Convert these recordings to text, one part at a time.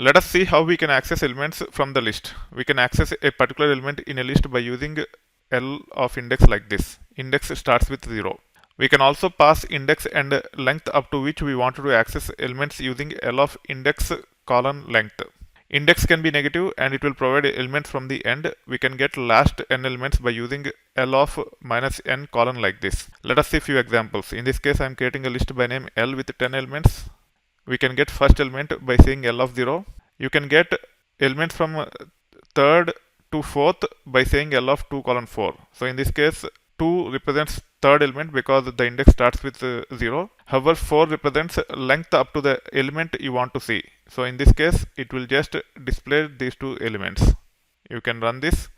Let us see how we can access elements from the list. We can access a particular element in a list by using L of index like this. Index starts with 0. We can also pass index and length up to which we want to access elements using L of index colon length. Index can be negative and it will provide elements from the end. We can get last n elements by using L of minus n colon like this. Let us see few examples. In this case, I am creating a list by name L with 10 elements. We can get first element by saying L of 0. You can get elements from third to fourth by saying L of 2 colon 4. So in this case, 2 represents third element because the index starts with 0. However, 4 represents length up to the element you want to see. So in this case, it will just display these two elements. You can run this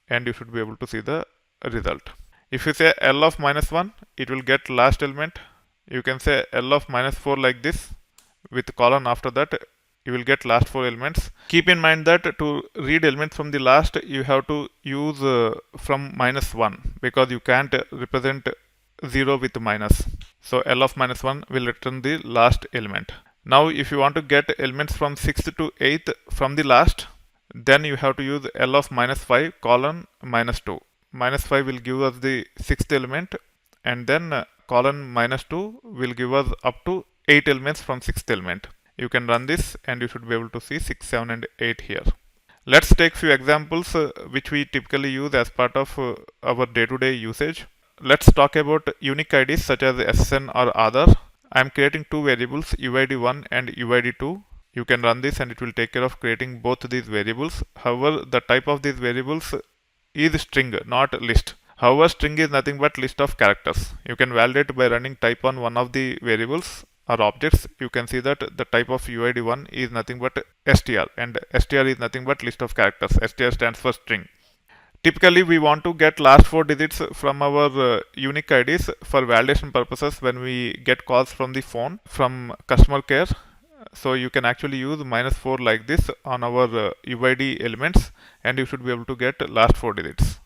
and you should be able to see the result. If you say L of minus 1, it will get last element. You can say L of minus 4 like this with colon after that. You will get last 4 elements. Keep in mind that to read elements from the last, you have to use from minus 1 because you can't represent 0 with minus. So L of minus 1 will return the last element. Now if you want to get elements from 6th to 8th from the last, then you have to use L of minus 5 colon minus 2. Minus 5 will give us the 6th element and then colon minus 2 will give us up to 8 elements from 6th element. You can run this and you should be able to see 6, 7 and 8 here. Let's take few examples which we typically use as part of our day-to-day usage. Let's talk about unique IDs such as SSN or Aadhaar. I am creating two variables UID1 and UID2. You can run this and it will take care of creating both these variables. However, the type of these variables is string, not list. However, string is nothing but list of characters. You can validate by running type on one of the variables or objects. You can see that the type of UID1 is nothing but str and str is nothing but list of characters. Str stands for string. Typically, we want to get last 4 digits from our unique IDs for validation purposes when we get calls from the phone from customer care. So you can actually use -4 like this on our UID elements and you should be able to get last 4 digits.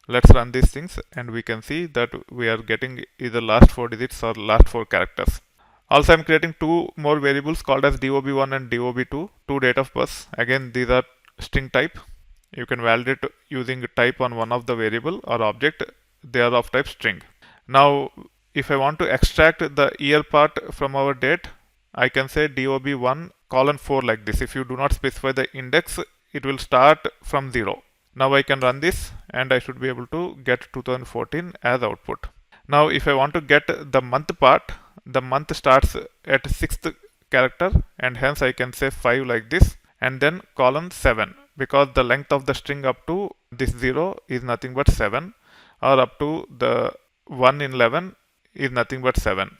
Let's run these things and we can see that we are getting either last 4 digits or last 4 characters. Also, I'm creating two more variables called as DOB1 and DOB2, two date of birth. Again, these are string type. You can validate using type on one of the variable or object. They are of type string. Now, if I want to extract the year part from our date, I can say DOB1 colon 4 like this. If you do not specify the index, it will start from 0. Now I can run this and I should be able to get 2014 as output. Now if I want to get the month part, the month starts at 6th character and hence I can say 5 like this and then colon 7 because the length of the string up to this 0 is nothing but 7 or up to the 1 in 11 is nothing but 7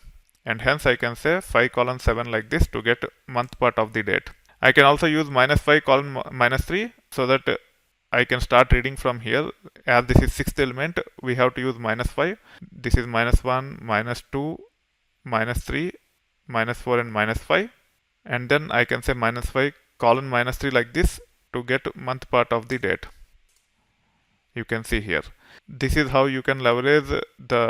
and hence I can say 5 colon 7 like this to get month part of the date. I can also use -5 colon -3 so that I can start reading from here. As this is 6th element, we have to use -5. This is -1, -2, -3, -4 and -5 and then I can say -5 colon -3 like this to get month part of the date. You can see here. This is how you can leverage the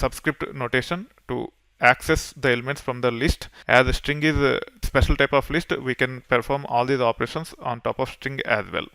subscript notation to access the elements from the list. As a string is a special type of list, we can perform all these operations on top of string as well.